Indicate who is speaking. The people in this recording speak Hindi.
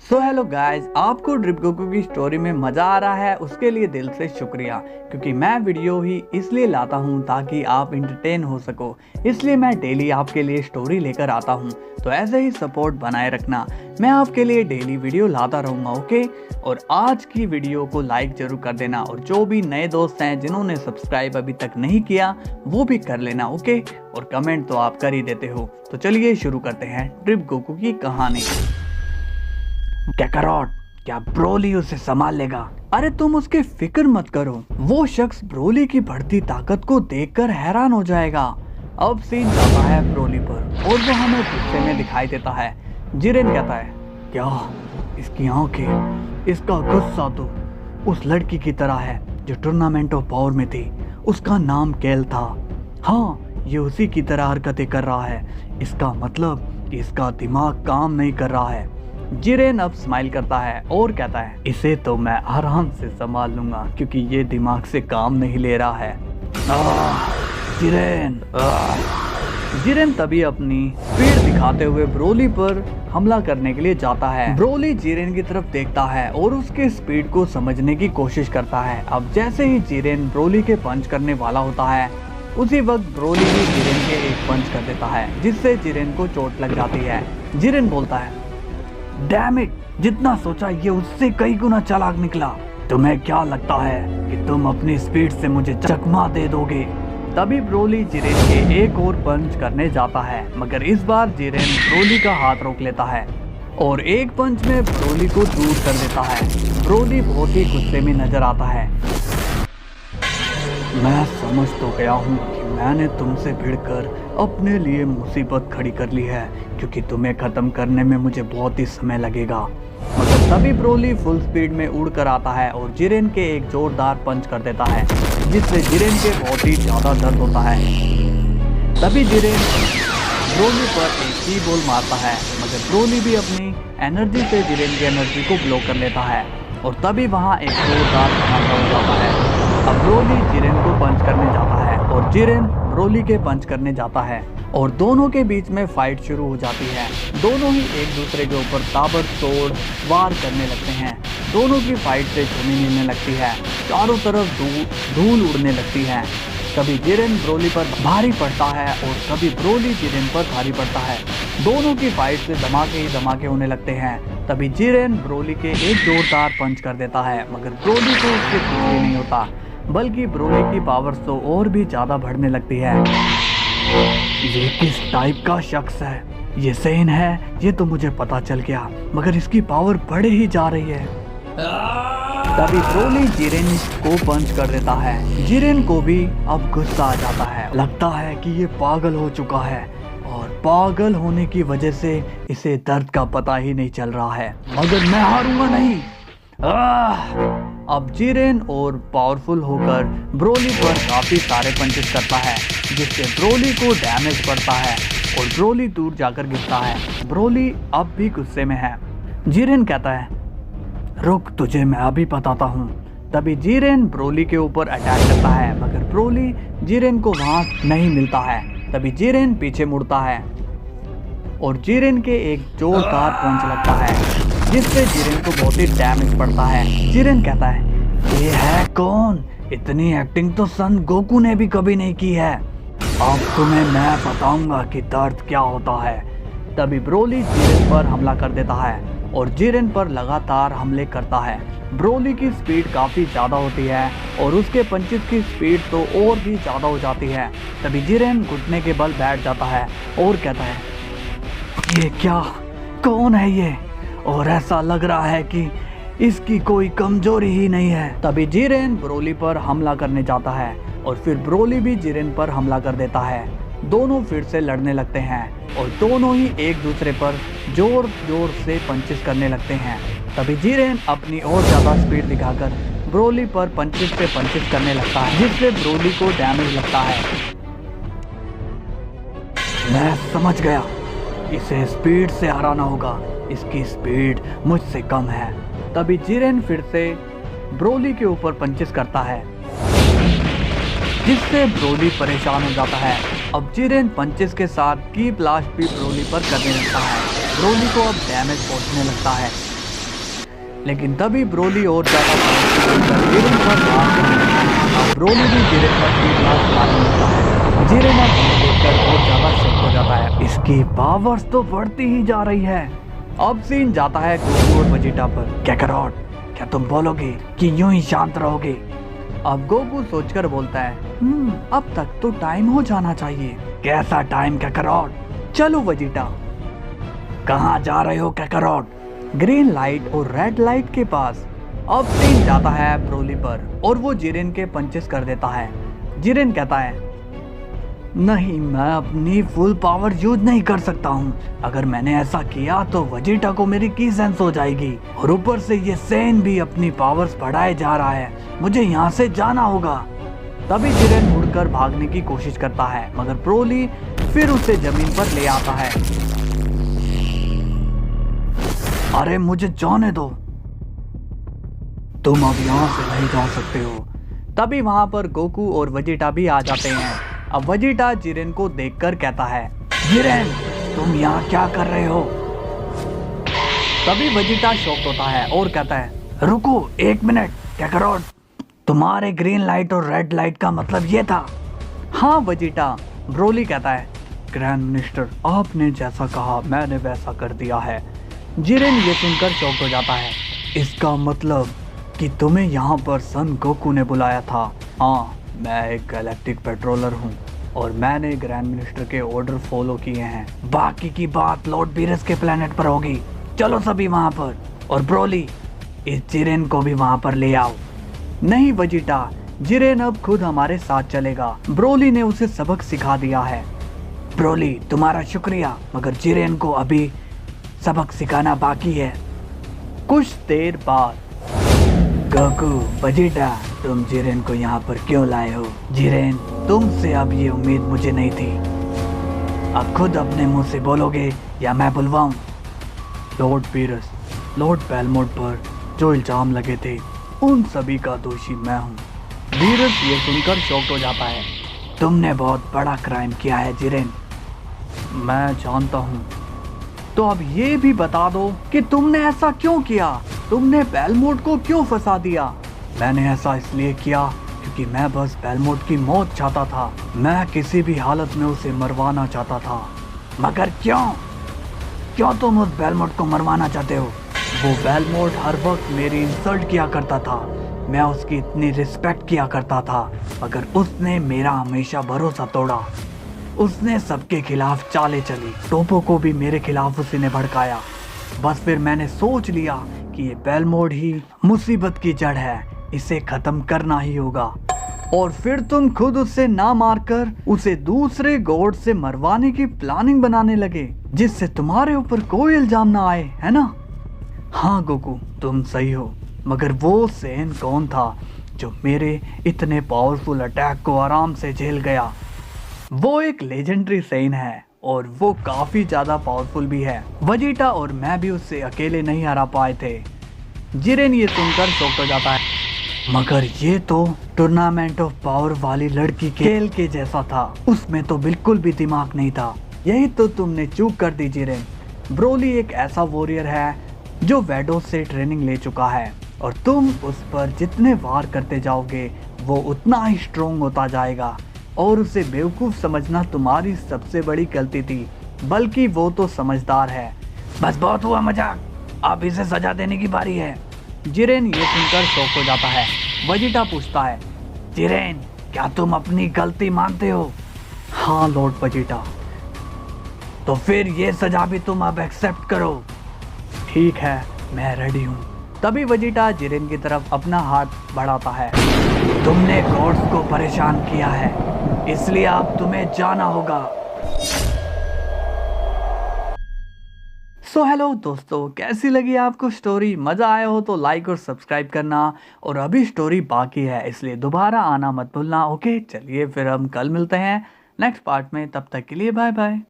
Speaker 1: सो हेलो गाइस, आपको ड्रिप गोकू की स्टोरी में मज़ा आ रहा है उसके लिए दिल से शुक्रिया। क्योंकि मैं वीडियो ही इसलिए लाता हूँ ताकि आप इंटरटेन हो सको, इसलिए मैं डेली आपके लिए स्टोरी लेकर आता हूँ। तो ऐसे ही सपोर्ट बनाए रखना, मैं आपके लिए डेली वीडियो लाता रहूँगा। ओके, और आज की वीडियो को लाइक ज़रूर कर देना, और जो भी नए दोस्त हैं जिन्होंने सब्सक्राइब अभी तक नहीं किया वो भी कर लेना। ओके, और कमेंट तो आप कर ही देते हो। तो चलिए शुरू करते हैं ड्रिप गोकू की कहानी। कैकरॉट, क्या ब्रोली उसे संभाल लेगा? अरे तुम उसकी फिक्र मत करो, वो शख्स ब्रोली की बढ़ती ताकत को देखकर हैरान हो जाएगा। अब सीन जाता है ब्रोली पर और वो हमें गुस्से में दिखाई देता है। जिरेन कहता है, क्या इसकी आंखें, इसका गुस्सा तो उस लड़की की तरह है जो टूर्नामेंट ऑफ पावर में थी। उसका नाम केल था। हाँ, ये उसी की तरह हरकतें कर रहा है। इसका मतलब कि इसका दिमाग काम नहीं कर रहा है। जिरेन अब स्माइल करता है और कहता है, इसे तो मैं आराम से संभाल लूंगा क्योंकि ये दिमाग से काम नहीं ले रहा है। जिरेन जिरेन तभी अपनी स्पीड दिखाते हुए ब्रोली पर हमला करने के लिए जाता है। ब्रोली जिरेन की तरफ देखता है और उसके स्पीड को समझने की कोशिश करता है। अब जैसे ही जिरेन ब्रोली के पंच करने वाला होता है, उसी वक्त ब्रोली भी जिरेन के एक पंच कर देता है जिससे जिरेन को चोट लग जाती है। जिरेन बोलता है, डैम इट, जितना सोचा ये उससे कई गुना चालाक निकला। तुम्हें क्या लगता है कि तुम अपनी स्पीड से मुझे चकमा दे दोगे? तभी ब्रोली जिरेन के एक और पंच करने जाता है, मगर इस बार जिरेन ब्रोली का हाथ रोक लेता है और एक पंच में ब्रोली को दूर कर देता है। ब्रोली बहुत ही गुस्से में नजर आता है। मैं समझ तो गया हूँ कि मैंने तुमसे भिड़कर अपने लिए मुसीबत खड़ी कर ली है, क्योंकि तुम्हें खत्म करने में मुझे बहुत ही समय लगेगा। मगर तभी ब्रोली फुल स्पीड में उड़कर आता है और जिरेन के एक जोरदार पंच कर देता है जिससे जिरेन के बहुत ही ज्यादा दर्द होता है। तभी जिरेन ब्रोली पर एक की बॉल मारता है, मगर ब्रोली भी अपनी एनर्जी से जिरेन की एनर्जी को ब्लॉक कर लेता है और तभी वहाँ एक जोरदार धमाका हो जाता है। अब ब्रोली जिरेन को पंच करने जाता है और जिरेन ब्रोली के पंच करने जाता है और दोनों के बीच में फाइट शुरू हो जाती है। दोनों ही एक दूसरे के ऊपर ताबड़तोड़ वार करने लगते हैं। दोनों की फाइट से जमीन हिलने लगती है, चारों तरफ धूल उड़ने लगती है। कभी जिरेन ब्रोली पर भारी पड़ता है और कभी ब्रोली जिरेन पर भारी पड़ता है। दोनों की फाइट से धमाके ही धमाके होने लगते हैं। तभी जिरेन ब्रोली के एक जोरदार पंच कर देता है, मगर ब्रोली को उससे कुछ भी नहीं होता, बल्कि ब्रोली की पावर तो और भी ज्यादा बढ़ने लगती है। ये किस टाइप का शख्स है? ये सेन है, ये तो मुझे पता चल गया, मगर इसकी पावर बढ़े ही जा रही है। तभी ब्रोली जिरेन को पंच कर देता है। जिरेन को भी अब गुस्सा आ जाता है। लगता है कि ये पागल हो चुका है और पागल होने की वजह से इसे दर्द का पता ही नहीं चल रहा है, मगर मैं हारूंगा नहीं। अब जिरेन और पावरफुल होकर ब्रोली पर काफी सारे पंचेस करता है जिससे ब्रोली को डैमेज पड़ता है और ब्रोली दूर जाकर गिरता है। ब्रोली अब भी गुस्से में है। जिरेन कहता है, रुक, तुझे मैं अभी बताता हूँ। तभी जिरेन ब्रोली के ऊपर अटैक करता है, मगर ब्रोली जिरेन को वहां नहीं मिलता है। तभी जिरेन पीछे मुड़ता है और जिरेन के एक जोरदार पंच लगता है जिससे जिरेन को बहुत ही डैमेज पड़ता है। जिरेन कहता है, ये है कौन? इतनी एक्टिंग तो सन गोकू ने भी कभी नहीं की है। अब तुम्हें मैं बताऊंगा कि दर्द क्या होता है। तभी ब्रोली जिरेन पर हमला कर देता है और जिरेन पर लगातार हमले करता है। ब्रोली की स्पीड काफी ज्यादा होती है और उसके पंचेस की स्पीड तो और भी ज्यादा हो जाती है। तभी जिरेन घुटने के बल बैठ जाता है और कहता है, ये क्या, कौन है ये? और ऐसा लग रहा है कि इसकी कोई कमजोरी ही नहीं है। तभी जिरेन ब्रोली पर हमला करने जाता है और फिर ब्रोली भी जिरेन पर हमला कर देता है। दोनों फिर से लड़ने लगते हैं और दोनों ही एक दूसरे पर जोर जोर से पंचेस करने लगते हैं। तभी जिरेन अपनी और ज्यादा स्पीड दिखाकर ब्रोली पर पंचेस पे पंचेस करने लगता है जिससे ब्रोली को डैमेज लगता है। मैं समझ गया, इसे स्पीड से हराना होगा, इसकी स्पीड मुझसे कम है। तभी जिरेन फिर से ब्रोली के ऊपर पंचेस करता है जिससे ब्रोली परेशान हो जाता है। अब जिरेन पंचेस के साथ की ब्लास्ट भी ब्रोली पर करने लगता है। ब्रोली को अब डैमेज पहुंचने लगता है। लेकिन तभी ब्रोली और ज्यादा जिरेन पर वार करने लगता है। ब्रोली भी जिरेन पर तीर मारने लगता है। जिरेन अब उन्हें देखकर बहुत ज्यादा शॉक हो जाता है। इसकी पावर्स तो बढ़ती ही जा रही है। अब सीन जाता है गोकू और वेजिटा पर। काकारोट, क्या तुम बोलोगे कि यूं ही शांत रहोगे? अब गोकू सोचकर बोलता है, अब तक तो टाइम हो जाना चाहिए। कैसा टाइम काकारोट? चलो वेजिटा। कहाँ जा रहे हो काकारोट? ग्रीन लाइट और रेड लाइट के पास। अब सीन जाता है ब्रोली पर और वो जिरेन के पंचेस कर देता है। जिरेन कहता है, नहीं, मैं अपनी फुल पावर यूज नहीं कर सकता हूँ। अगर मैंने ऐसा किया तो वेजिटा को मेरी की सेंस हो जाएगी और ऊपर से ये सेन भी अपनी पावर्स बढ़ाए जा रहा है। मुझे यहाँ से जाना होगा। तभी जिरेन मुड़कर भागने की कोशिश करता है मगर ब्रोली फिर उसे जमीन पर ले आता है। अरे मुझे जाने दो, तुम अब यहाँ से नहीं जा सकते हो। तभी वहां पर गोकू और वेजिटा भी आ जाते हैं। अब वेजिटा जिरेन को देखकर कहता है, जिरेन तुम यहाँ क्या कर रहे हो? तभी वेजिटा शॉक होता है और कहता है, रुको एक मिनट काकारोट, तुम्हारे ग्रीन लाइट और रेड लाइट का मतलब ये था? हाँ वेजिटा। ब्रोली कहता है, ग्रैंड मिनिस्टर आपने जैसा कहा मैंने वैसा कर दिया है। जिरेन ये सुनकर शॉक हो जाता है। इसका मतलब कि तुम्हें यहाँ पर सन गोकू ने बुलाया था? हाँ, मैं एक गैलेक्टिक पेट्रोलर हूँ और मैंने ग्रैंड मिनिस्टर के ऑर्डर फॉलो किए हैं। बाकी की बात लॉर्ड बीरस के प्लेनेट पर होगी। चलो सभी वहाँ पर, और ब्रोली इस जिरेन को भी वहाँ पर ले आओ। नहीं वेजिटा, जिरेन अब खुद हमारे साथ चलेगा। ब्रोली ने उसे सबक सिखा दिया है। ब्रोली तुम्हारा शुक्रिया, मगर जिरेन को अभी सबक सिखाना बाकी है। कुछ देर बाद, गोकू, वेजिटा तुम जिरेन को यहाँ पर क्यों लाए हो? जिरेन तुमसे अब ये उम्मीद मुझे नहीं थी। अब खुद अपने मुंह से बोलोगे या मैं बुलवाऊं? लॉर्ड बीरस, लॉर्ड बेलमोट पर जो इल्जाम लगे थे उन सभी का दोषी मैं हूँ। बीरस ये सुनकर शॉक्ड हो जाता है। तुमने बहुत बड़ा क्राइम किया है जिरेन। मैं जानता हूँ। तो अब ये भी बता दो कि तुमने ऐसा क्यों किया? तुमने बेलमोट को क्यों फंसा दिया? मैंने ऐसा इसलिए किया क्योंकि मैं बस बेलमोट की मौत चाहता था। मैं किसी भी हालत में उसे मरवाना चाहता था। मगर क्यों? क्यों तुम उस बेलमोट को मरवाना चाहते हो? वो बेलमोट हर वक्त मेरी इंसल्ट किया करता था। मैं उसकी इतनी रिस्पेक्ट किया करता था, मगर उसने मेरा हमेशा भरोसा तोड़ा। उसने सबके खिलाफ चालें चली। टोपो को भी मेरे खिलाफ उसी ने भड़काया। बस फिर मैंने सोच लिया कि ये बेलमोट ही मुसीबत की जड़ है, इसे खत्म करना ही होगा। और फिर तुम खुद उसे ना मारकर उसे दूसरे गॉड से मरवाने की प्लानिंग बनाने लगे, जिससे तुम्हारे ऊपर कोई इल्जाम ना आए, है ना? हाँ गोकू, तुम सही हो, मगर वो सेन कौन था जो मेरे इतने पावरफुल अटैक को आराम से झेल गया? वो एक लेजेंडरी सेन है और वो काफी ज्यादा पावरफुल भी है। वेजिटा और मैं भी उससे अकेले नहीं हरा पाए थे। जिरेन ये सुनकर शॉक हो जाता है। मगर ये तो टूर्नामेंट ऑफ पावर वाली लड़की के खेल के जैसा था, उसमें तो बिल्कुल भी दिमाग नहीं था। यही तो तुमने चूक कर दी जिरेन। ब्रोली एक ऐसा वॉरियर है जो वेडो से ट्रेनिंग ले चुका है और तुम उस पर जितने वार करते जाओगे वो उतना ही स्ट्रोंग होता जाएगा। और उसे बेवकूफ़ समझना तुम्हारी सबसे बड़ी गलती थी, बल्कि वो तो समझदार है। बस बहुत हुआ मजाक, अब इसे सजा देने की बारी है। जिरेन ये सुनकर शॉक हो जाता है। वेजिटा पूछता है, जिरेन क्या तुम अपनी गलती मानते हो? हाँ लॉर्ड वेजिटा। तो फिर ये सजा भी तुम अब एक्सेप्ट करो। ठीक है, मैं रेडी हूँ। तभी वेजिटा जिरेन की तरफ अपना हाथ बढ़ाता है। तुमने गॉड्स को परेशान किया है, इसलिए अब तुम्हें जाना होगा। हेलो दोस्तों, कैसी लगी आपको स्टोरी? मजा आया हो तो लाइक और सब्सक्राइब करना, और अभी स्टोरी बाकी है इसलिए दोबारा आना मत भूलना। ओके, चलिए फिर हम कल मिलते हैं नेक्स्ट पार्ट में। तब तक के लिए बाय बाय।